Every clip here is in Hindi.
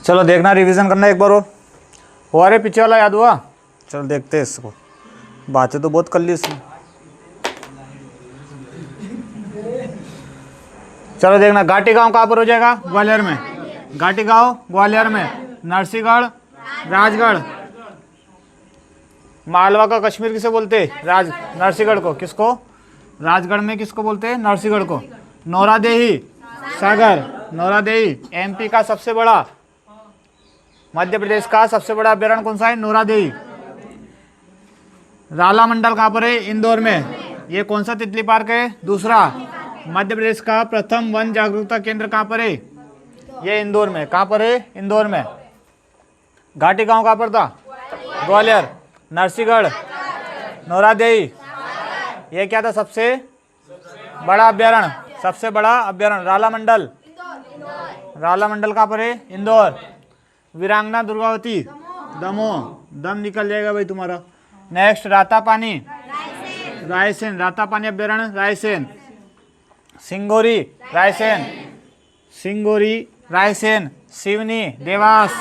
चलो देखना, रिवीजन करना एक बार और रहे पीछे वाला याद हुआ? चलो देखते हैं इसको, बातें तो बहुत कर ली इसमें। चलो देखना, घाटी गांव कहाँ पर हो जाएगा? ग्वालियर में। घाटी गांव ग्वालियर में। नरसिंहगढ़ राजगढ़। मालवा का कश्मीर किसे बोलते हैं? नरसिंहगढ़ को। किसको? राजगढ़ में किसको बोलते हैं? नरसिंहगढ़ को। नौरादेही सागर। नौरादेही। एमपी का सबसे बड़ा, मध्य प्रदेश का सबसे बड़ा अभ्यारण्य कौन सा है? नौरादेही। राला मंडल कहाँ पर है? इंदौर में। ये कौन सा तितली पार्क है? दूसरा। मध्य प्रदेश का प्रथम वन जागरूकता केंद्र कहाँ पर है? ये इंदौर में। कहाँ पर है? इंदौर में। घाटी गांव कहाँ पर था? ग्वालियर। नरसिंहगढ़, नौरादेही, ये क्या था? सबसे बड़ा अभ्यारण्य। सबसे बड़ा अभ्यारण्य राला मंडल। राला मंडल कहाँ पर है? इंदौर। वीरांगना दुर्गावती, दमोह। दम निकल जाएगा भाई तुम्हारा। नेक्स्ट, रातापानी रायसेन। रातापानी अभ्यारण्य रायसेन। सिंगोरी रायसेन। सिंगोरी रायसेन। सिवनी देवास।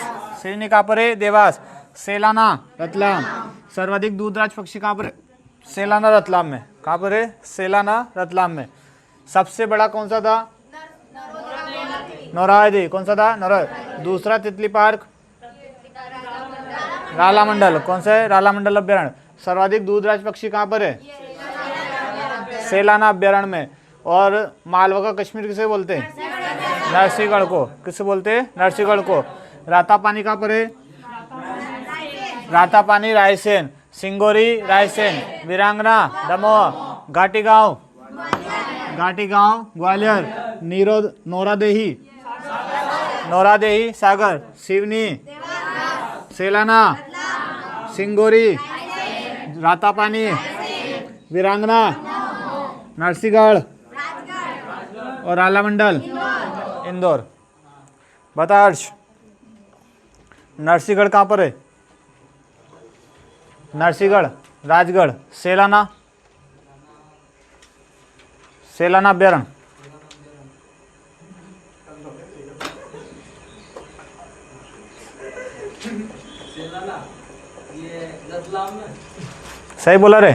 सिवनी कहाँ पर है? देवास। सेलाना रतलाम। सर्वाधिक दूरदराज पक्षी कहाँ पर है? सेलाना रतलाम में। कहाँ पर है? सेलाना रतलाम में। सबसे बड़ा कौन सा था? नौरादेही। कौन सा था? नौरादेही। दूसरा तितली पार्क राला मंडल। कौन सा है? राला मंडल अभ्यारण्य। सर्वाधिक दूरदराज पक्षी कहाँ पर है? सेलाना अभ्यारण्य में। और मालवा का कश्मीर किसे बोलते हैं? नरसिंहगढ़ को। किसे बोलते हैं? नरसिंहगढ़ को। रातापानी कहाँ पर है? रातापानी रायसेन। सिंगोरी रायसेन। वीरांगना दमोह। घाटी गांव ग्वालियर। नौरादेही सागर। सिवनी, सेलाना, सिंगोरी, रातापानी, वीरांगना, नरसिंहगढ़ और राला मंडल इंदौर। बता हर्ष, नरसिंहगढ़ कहाँ पर है? नरसिंहगढ़, राजगढ़, सेलाना अभ्यारण्य। सही बोला रे?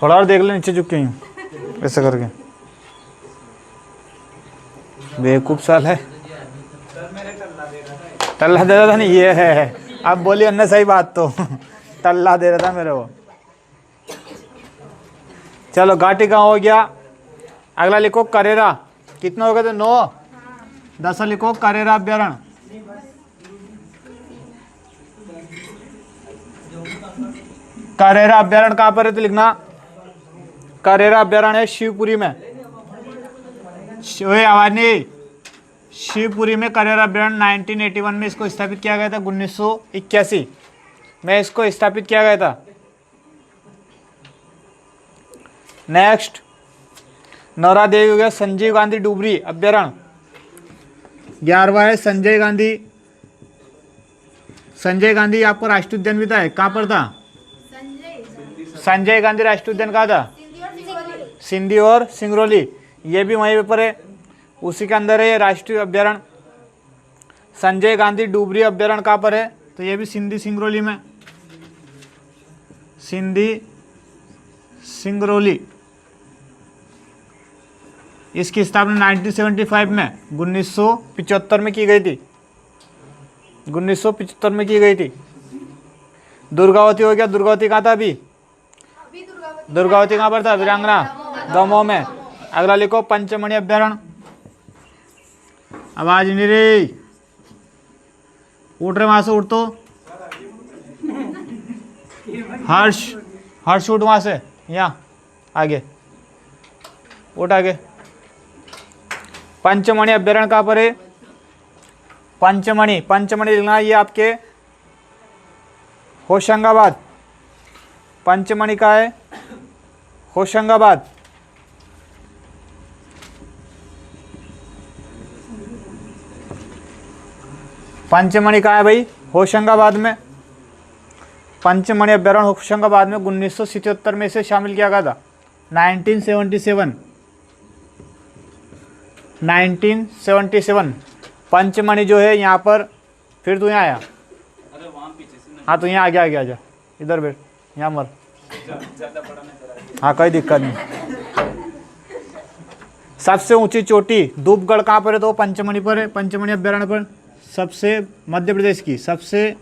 थोड़ा और देख ले, नीचे झुक के यूं ऐसे करके। बेवकूफ साल है। टल्ला दे रहा था नहीं, ये है। अब बोली अन्य सही बात तो टल्ला दे रहा था मेरे को। चलो घाटी गांव हो गया। अगला लिखो करेरा। कितना हो गए थे? 9। 10 लिखो करेरा अभ्यारण्य। करेरा अभ्यारण्य कहाँ पर है? तो लिखना करेरा अभ्यारण्य है शिवपुरी में। आवाज नहीं। शिवपुरी में करेरा अभ्यारण्य 1981 में इसको स्थापित किया गया था। 1981 में इसको स्थापित किया गया था। नेक्स्ट, नौरादेवी हो गया। संजय गांधी डुबरी अभ्यारण्य 11वां है। संजय गांधी आपको राष्ट्रीय उद्यान भी था, है कहाँ पर था? संजय गांधी राष्ट्रीय उद्यान कहाँ था? सिंधी और सिंगरौली। ये भी वहीं पर है, उसी के अंदर है ये राष्ट्रीय अभ्यारण्य। संजय गांधी डुबरी अभ्यारण्य कहाँ पर है? तो ये भी सिंधी सिंगरौली में। सिंधी सिंगरौली। इसकी स्थापना 1975 में 1975 में की गई थी। 1975 में की गई थी। दुर्गावती हो गया। दुर्गावती कहाँ था अभी? दुर्गावती कहाँ पर था? वीरांगना दमोह में। अगला लिखो पंचमणि अभ्यारण्य। आवाज नहीं रही, उठ रहे वहां से, उठ तो। हर्ष उठ वहां से, यहाँ आगे उठ, आगे। पंचमणि अभ्यारण्य कहाँ पर है? पंचमणि लिखना, ये आपके होशंगाबाद। पंचमणि का है होशंगाबाद। पंचमणि का है भाई? होशंगाबाद में। पंचमणि अभ्यारण्य होशंगाबाद में 1977 में इसे शामिल किया गया था। 1977 पंचमणि जो है यहाँ पर, फिर तू यहाँ आया, हाँ तो यहाँ आ गया आजा, इधर बैठ, यहाँ मर, हाँ कोई दिक्कत नहीं। सबसे ऊंची चोटी धूपगढ़ कहाँ पर है? तो पंचमणि पर है, पंचमणि अभ्यारण्य पर। सबसे मध्य प्रदेश की सबसे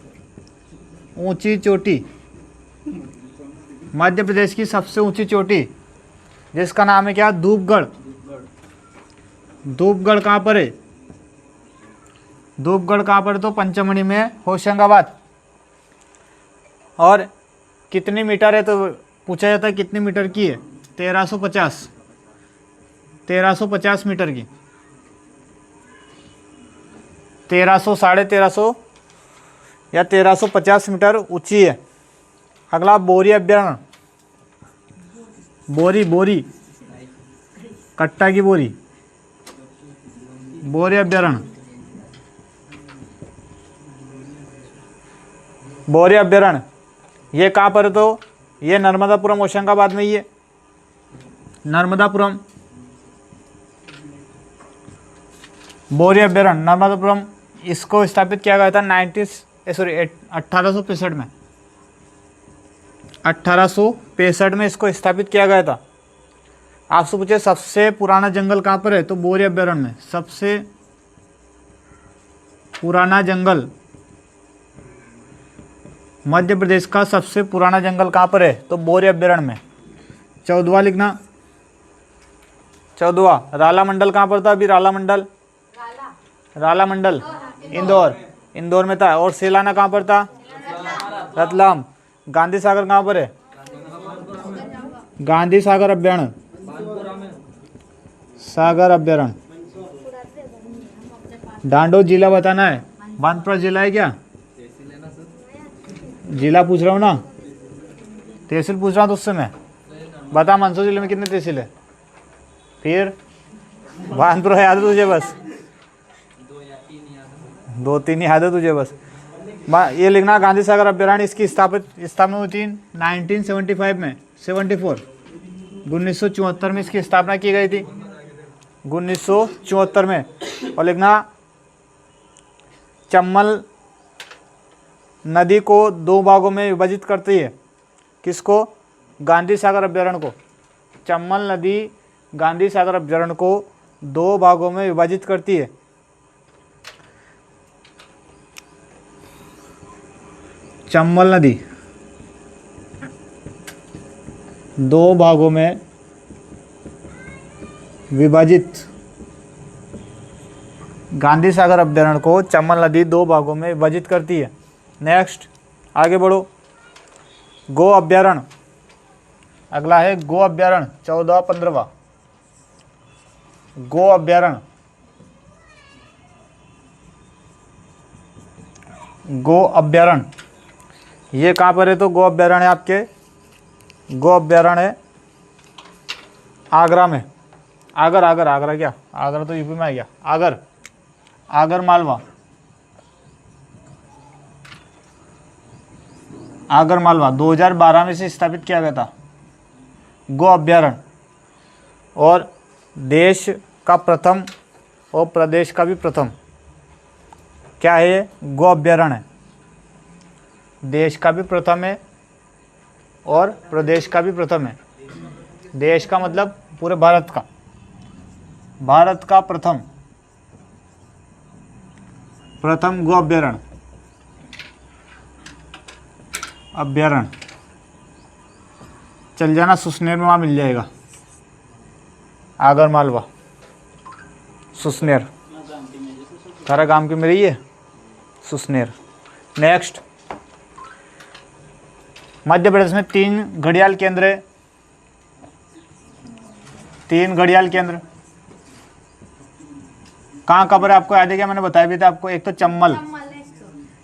ऊंची चोटी, मध्य प्रदेश की सबसे ऊंची चोटी जिसका नाम है क्या? धूपगढ़। धूपगढ़ कहाँ पर है? धूपगढ़ कहाँ पर? तो पंचमणि में, होशंगाबाद। और कितनी मीटर है? तो पूछा जाता है कितनी मीटर की है? 1350, 1350 मीटर की, 1300, 1350 या 1350 मीटर ऊंची है। अगला बोरी अभ्यारण्य, बोरी, बोरी कट्टा की बोरी, बोरी अभ्यारण्य, बोरी अभ्यारण्य ये कहाँ पर है? तो ये नर्मदापुरम, होशंगाबाद में ही है, नर्मदापुरम, बोरी अभ्यारण्य नर्मदापुरम। इसको स्थापित किया गया था 1865 में, 1865 में इसको स्थापित किया गया था। आपसे पूछे सबसे पुराना जंगल कहाँ पर है? तो बोरी अभ्यारण्य में। सबसे पुराना जंगल, मध्य प्रदेश का सबसे पुराना जंगल कहाँ पर है? तो बोरी अभ्यारण्य में। 14वां लिखना, 14वां राला मंडल कहाँ पर था? अभी राला मंडल, राला मंडल इंदौर, इंदौर में था। और सेलाना कहाँ पर था? रतलाम। गांधी सागर कहाँ पर है? गांधी सागर अभ्यारण्य, सागर अभ्यारण्य। डांडो जिला बताना है, बांसवाड़ा जिला है क्या? जिला पूछ रहा हूँ ना, तहसील पूछ रहा हूँ तुझसे मैं। बता मंदसौर जिले में कितने तहसील है? फिर बांसवाड़ा याद है तुझे? बस 2-3 याद है तुझे बस। ये लिखना गांधी सागर अभ्यारण्य, इसकी स्थापना हुई थी 1975 में, 74, 1974 में इसकी स्थापना की गई थी, 1974 में। और लिखना चम्बल नदी को 2 भागों में विभाजित करती है। किसको? गांधी सागर अभ्यारण्य को। चम्बल नदी गांधी सागर अभ्यारण्य को 2 भागों में विभाजित करती है। चम्बल नदी 2 भागों में विभाजित, गांधी सागर अभ्यारण्य को चम्बल नदी 2 भागों में विभाजित करती है। नेक्स्ट आगे बढ़ो, गो अभ्यारण्य। अगला है गो अभ्यारण्य, 14वां 15वां। गो अभ्यारण्य, गो अभ्यारण्य ये कहाँ पर है? तो गो अभ्यारण्य आपके, गो अभ्यारण्य आगरा में। आगर, आगर, आगरा क्या? आगरा तो यूपी में आ गया। आगर, आगर मालवा, आगर मालवा 2012 में से स्थापित किया गया था गो अभ्यारण्य। और देश का प्रथम और प्रदेश का भी प्रथम क्या है? ये गो अभ्यारण्य देश का भी प्रथम है और प्रदेश का भी प्रथम है। देश का मतलब पूरे भारत का, भारत का प्रथम, प्रथम गो अभ्यारण्य, अभ्यारण्य। चल जाना सुसनेर में, वहाँ मिल जाएगा। आगर मालवा, सुसनेर, तारा गांव की मेरी है सुसनेर। नेक्स्ट, मध्य प्रदेश में 3 घड़ियाल केंद्र है, 3 घड़ियाल केंद्र। कहाँ कबर है? आपको याद है क्या? मैंने बताया भी था आपको। एक तो चम्बल,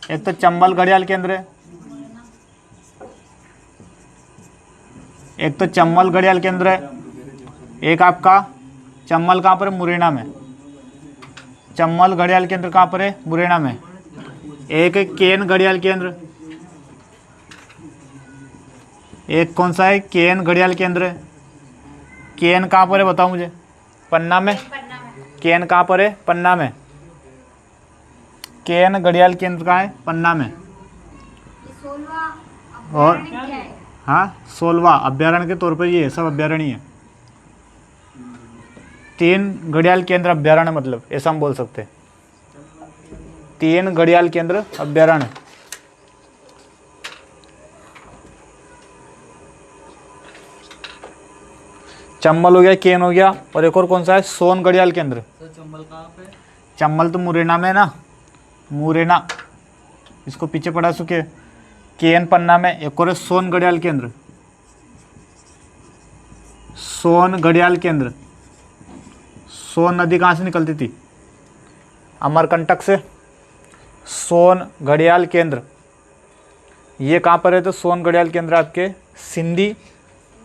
एक तो चम्बल घड़ियाल केंद्र है, एक तो चम्बल घड़ियाल केंद्र है, एक आपका चम्बल कहाँ पर है? मुरैना में। चम्बल घड़ियाल केंद्र कहाँ पर है? मुरैना में। एक है केन घड़ियाल केंद्र, एक कौन सा है? केन घड़ियाल केंद्र है। केन कहाँ पर है बताओ मुझे? पन्ना में। केन कहाँ पर है? पन्ना में। केन घड़ियाल केंद्र कहाँ है? पन्ना में। और हाँ 16वां अभ्यारण्य के तौर पर ये सब अभ्यारण्य है। 3 घड़ियाल केंद्र अभ्यारण्य मतलब ऐसा हम बोल सकते हैं। 3 घड़ियाल केंद्र अभ्यारण्य। चंबल हो गया, केन हो गया, और एक और कौन सा है? सोन घड़ियाल केंद्र। चंबल कहाँ पे? चंबल तो मुरैना में ना, मुरैना, इसको पीछे पढ़ा चुके। केन पन्ना में, एक और है सोन घड़ियाल केंद्र। सोन घड़ियाल केंद्र। सोन नदी कहाँ से निकलती थी? अमरकंटक से। सोन घड़ियाल केंद्र ये कहाँ पर है? तो सोन घड़ियाल केंद्र आपके सिंधी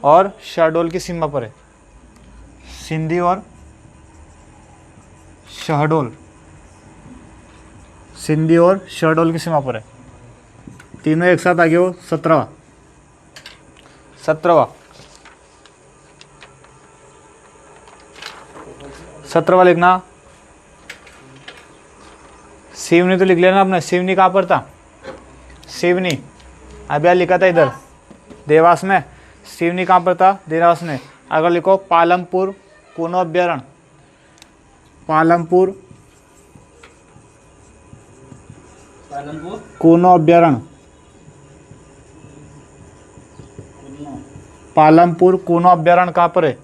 और शहडोल की सीमा पर है। सिंधी और शहडोल, सिंधी और शहडोल की सीमा पर है। तीनों एक साथ आ गए। वो 17वां 17वां लिखना। सिवनी तो लिख लेना आपने। सिवनी कहाँ पर था? सिवनी अभी लिखा था इधर देवास में। सिवनी कहाँ पर था? देवास में। अगर लिखो पालमपुर कूनो अभ्यारण्य। पालमपुर कूनो अभ्यारण्य। पालमपुर कूनो अभ्यारण्य कहाँ पर है?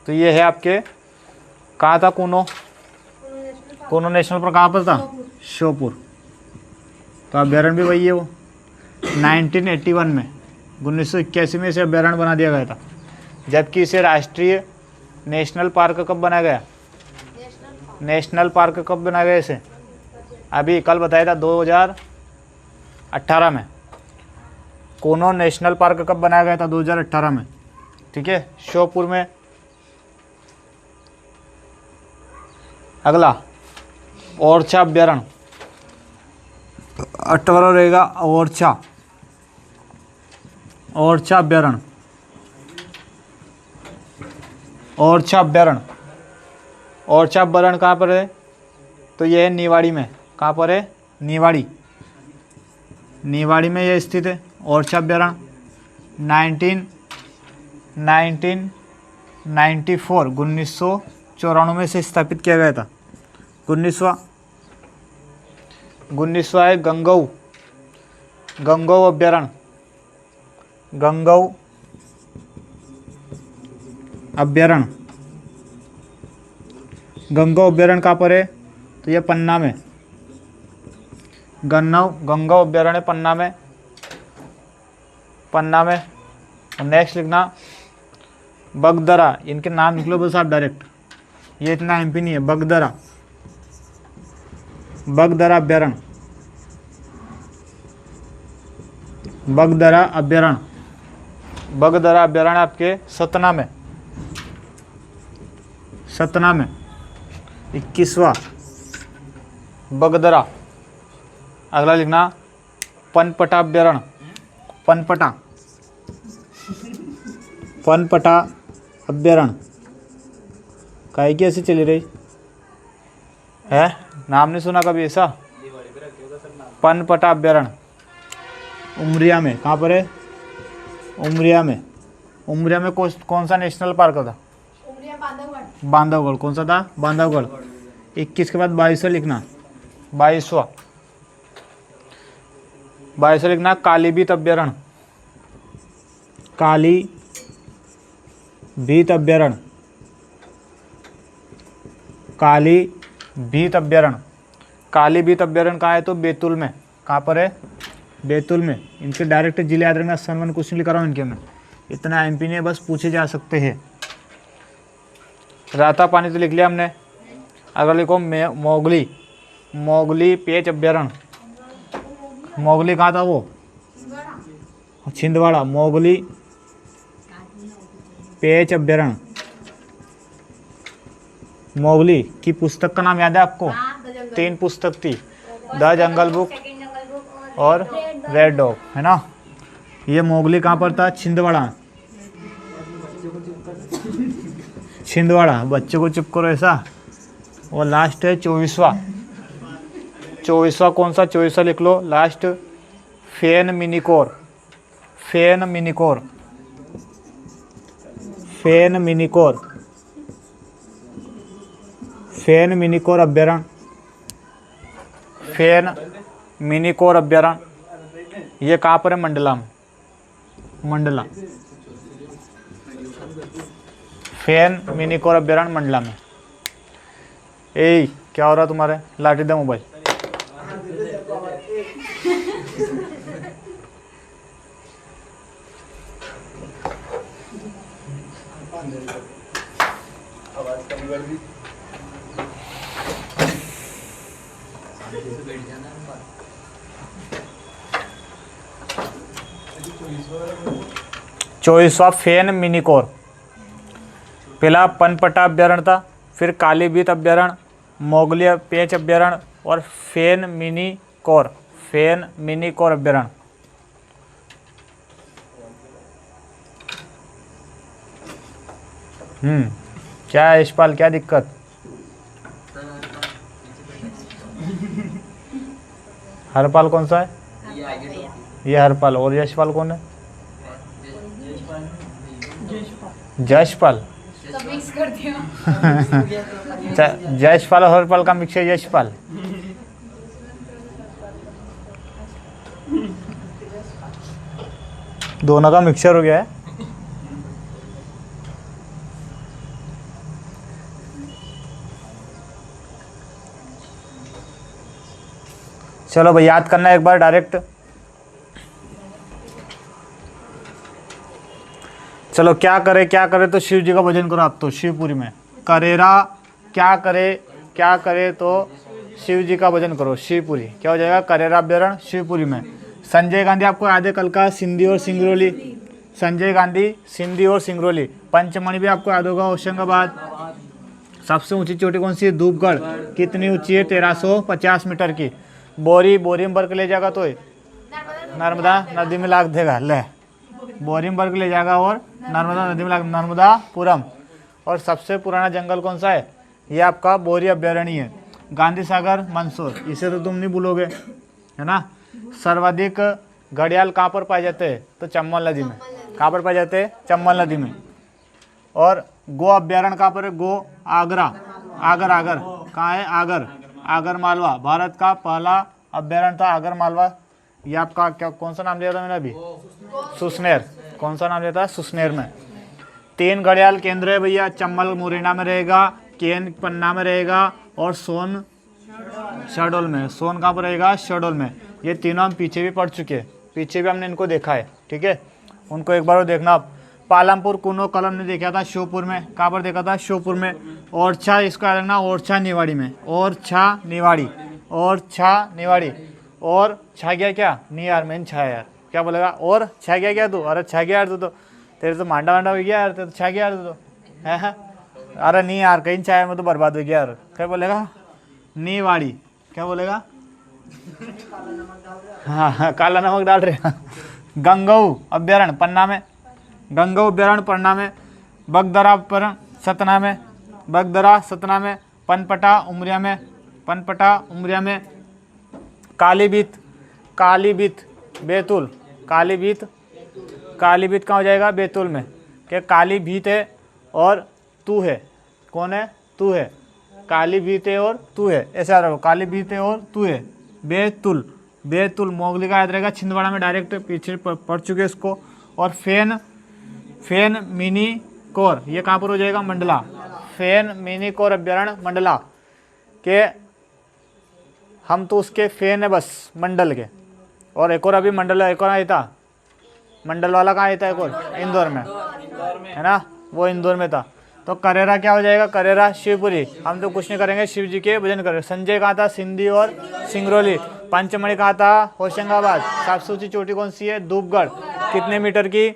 तो ये है आपके, कहाँ था कूनो? कूनो नेशनल पार्क कहाँ पर था? श्योपुर। तो अभ्यारण्य भी वही है वो। 1981 में 1981 में इसे अभ्यारण्य बना दिया गया था। जबकि इसे राष्ट्रीय नेशनल पार्क कब बनाया गया? नेशनल पार्क कब बनाया गया इसे? अभी कल बताया था 2018 में। कूनो नेशनल पार्क कब बनाया गया था? 2018 में। ठीक है, श्योपुर में। अगला ओरछा अभ्यारण्य। 18वां रहेगा ओरछा। ओरछा अभ्यारण्य। ओरछा अभ्यारण्य। ओरछा अभ्यारण्य कहाँ पर है? तो यह है निवाड़ी में। कहाँ पर है? निवाड़ी। निवाड़ी में यह स्थित है ओरछा अभ्यारण्य। 1994 में से स्थापित किया गया था। 19वां है गंगऊ। गंगऊ अभ्यारण्य। गंगऊ अभ्यारण्य। गंगऊ अभ्यारण्य कहाँ पर है? तो ये पन्ना में। गंगऊ अभ्यारण्य पन्ना में। पन्ना में। और नेक्स्ट लिखना बगदरा। इनके नाम निकलो बस आप डायरेक्ट, ये इतना एमपी नहीं है। बगदरा। बगदरा अभ्यारण्य। बगदरा अभ्यारण्य। बगदरा अभ्यारण्य आपके सतना में। सतना में 21वां बगदरा। अगला लिखना पनपटा अभ्यारण्य। पनपटा। पनपटा अभ्यारण्य। काहे की ऐसी चली रही है? नाम नहीं सुना कभी ऐसा? पनपटा अभ्यारण्य उमरिया में। कहाँ पर है? उमरिया में। उमरिया में कौन सा नेशनल पार्क था? बांधवगढ़। कौन सा था? बांधवगढ़। 21 के बाद 22वां लिखना। 22वां लिखना कालीबीत अभ्यारण्य। कालीबीत अभ्यारण्य। कालीबीत अभ्यारण्य। कालीबीत अभ्यारण्य कहाँ है? तो बैतूल में। कहाँ पर है? बैतूल में। इनके डायरेक्ट जिले याद रखना। सन 1 क्वेश्चन लिखा रहा हूँ इनके में। इतना एमपी ने बस पूछे जा सकते हैं। राता पानी तो लिख लिया हमने। अगर लिखो मोगली। मोगली पेच अभ्यारण्य। मोगली कहाँ था वो? छिंदवाड़ा। मोगली पेच अभ्यारण्य। मोगली की पुस्तक का नाम याद है आपको? 3 पुस्तक थी, द जंगल बुक और रेड डॉग, है ना। ये मोगली कहाँ पर था? छिंदवाड़ा। छिंदवाड़ा। बच्चे को चुप करो ऐसा। और लास्ट है 24वां 24वां कौन सा, 24वां लिख लो लास्ट, फेन मिनिकोर, फेन मिनिकोर, फेन मिनिकोर, फेन मिनिकोर अभ्यारण्य, फेन मिनिकोर अभ्यारण्य, ये कहाँ पर है, मंडला में, मंडला, फेन मिनिकोर अभ्यारण्य मंडला में। ए क्या हो रहा तुम्हारे, लाठी दे मोबाइल। चौबीसवां फेन मिनिकोर, पहला पनपटा अभ्यारण्य था, फिर कालीबीत अभ्यारण्य, मोगली पेंच अभ्यारण्य और फेन मिनिकोर, फेन मिनिकोर अभ्यारण्य। क्या है यशपाल, क्या दिक्कत? हरपाल कौन सा है? ये हरपाल, और यशपाल कौन है? जशपाल, मिक्स कर दिया। जशपाल और हरपाल का मिक्स है यशपाल। दोनों का मिक्सचर हो गया है। चलो भाई याद करना एक बार डायरेक्ट। चलो क्या करे तो शिव जी का भजन करो आप तो शिवपुरी में। करेरा क्या करे तो शिव जी का भजन करो शिवपुरी। क्या हो जाएगा? करेरा अभ्यारण्य शिवपुरी में। संजय गांधी आपको याद है कल का, सिंधी और सिंगरौली। संजय गांधी सिंधी और सिंगरौली। पंचमढ़ी भी आपको याद होगा, होशंगाबाद। सबसे ऊंची चोटी कौन सी है? धूपगढ़। कितनी ऊंची है? 1350 मीटर की। बोरी में भर के ले जाएगा तो नर्मदा नदी में लाग देगा। ले बोरी में भर के ले जाएगा और नर्मदा नदी में लाग, नर्मदापुरम। और सबसे पुराना जंगल कौन सा है? ये आपका बोरी अभ्यारण्य है। गांधी सागर मंदसौर, इसे तो तुम नहीं भूलोगे, है ना। सर्वाधिक घड़ियाल कहाँ पर पाए जाते हैं? तो चंबल नदी में। कहाँ पर पाए जाते हैं? चंबल नदी में। और गो अभ्यारण्य कहाँ पर है? गो आगरा। आगर कहाँ है? आगर मालवा। भारत का पहला अभ्यारण्य था आगर मालवा। ये आपका क्या, कौन सा नाम लिया था मैंने अभी? सुसनेर। कौन सा नाम लिया था? सुसनेर में। 3 घड़ियाल केंद्र है भैया। चंबल मुरैना में रहेगा, केन पन्ना में रहेगा और सोन शहडोल में। सोन कहाँ पर रहेगा? शहडोल में। ये तीनों हम पीछे भी पढ़ चुके हैं, पीछे भी हमने इनको देखा है, ठीक है। उनको एक बार देखना आप। पालमपुर कुनो कलम ने देखा था श्योपुर में। कहाँ पर देखा था? श्योपुर में। ओरछा, इसको याद रखना, ओरछा निवाड़ी में। ओरछा निवाड़ी। और छा गया क्या? नहीं यार मैंने छाया यार, क्या बोलेगा? और छा गया क्या तू? अरे छा गया यार तू तो, तेरे तो मांडा हो गया यार, तेरे तो छा गया यार तू तो, है। अरे नहीं यार कहीं छाया में तो बर्बाद हो गया यार, क्या बोलेगा? निवाड़ी। क्या बोलेगा? हाँ काला नमक डाल रहे। गंगऊ अभ्यारण्य पन्ना में। गंगऊ अभ्यारण्य पन्ना में। बगदरा अभ्यारण्य सतना में। पनपटा उमरिया में। कालीबीत बैतूल। कालीबीत कहाँ हो जाएगा? बैतूल में। क्या? कालीबीत है और तू है। कौन है? तू है। कालीबीत है और तू है, ऐसा रहो। कालीबीत है और तू है। बैतूल मोगली का याद रहेगा, छिंदवाड़ा में डायरेक्ट पीछे पढ़ चुके इसको। और फेन मिनिकोर, ये कहाँ पर हो जाएगा? मंडला। फेन मिनिकोर अभ्यारण्य मंडला के। हम तो उसके फैन है बस, मंडल के। और एक और अभी मंडल, एक और आया था मंडल वाला, कहाँ आया था? एक और इंदौर में, है ना, वो इंदौर में था। तो करेरा क्या हो जाएगा? करेरा शिवपुरी। हम तो कुछ नहीं करेंगे, शिव जी के भजन करेंगे। संजय कहाँ था? सिंधी और सिंगरौली। पंचमढ़ी कहाँ था? होशंगाबाद। सबसे ऊंची चोटी कौन सी है? धूपगढ़। कितने मीटर की?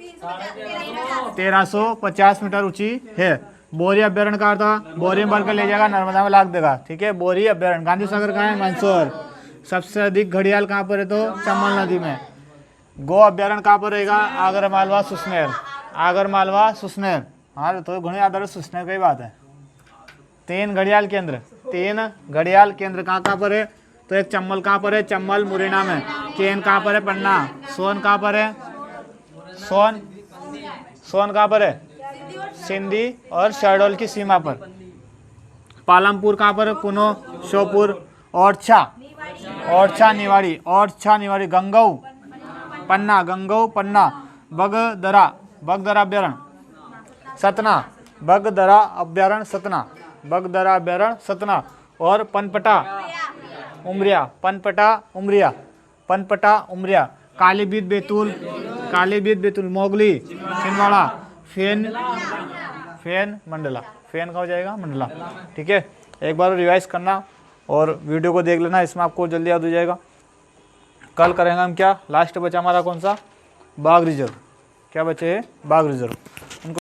1350 मीटर ऊंची है। बोरी अभ्यारण्य कहाँ था? बोरी में भर कर ले जाएगा, नर्मदा में लाग देगा, ठीक है। बोरी अभ्यारण्य। गांधी सागर कहाँ है? मंदसौर। सबसे अधिक घड़ियाल कहाँ पर है? तो चंबल नदी में। गो अभ्यारण्य कहाँ पर रहेगा? आगर मालवा सुसनेर। हाँ तो घुने आधार सुसनेर की बात है। 3 घड़ियाल केंद्र कहाँ पर है? तो एक चम्बल कहाँ पर है, चम्बल मुरैना में। केन कहाँ पर है, पन्ना। सोन कहाँ पर है, सोन, सोन कहाँ पर है, सिंधी और शहडोल की सीमा पर। पालमपुर कहाँ पर है, कुनो, श्योपुर। ओरछा, ओरछा निवाड़ी, ओरछा निवाड़ी। गंगऊ, पन्ना, गंगऊ पन्ना। बगदरा, बगदरा अभ्यारण्य सतना, बगदरा अभ्यारण्य सतना, बगदरा अभ्यारण्य सतना। और पनपटा, उमरिया, पनपटा उमरिया, पनपटा उमरिया। कालीबीत बैतूल, कालीबीत बैतूल। मोगली, छिंदवाड़ा। फेन, फेन मंडला, फेन का हो जाएगा मंडला। ठीक है, एक बार रिवाइज करना और वीडियो को देख लेना, इसमें आपको जल्दी याद हो जाएगा। कल करेंगे हम क्या, लास्ट बचा हमारा कौन सा, बाघ रिजर्व। क्या बचे है, बाघ रिजर्व।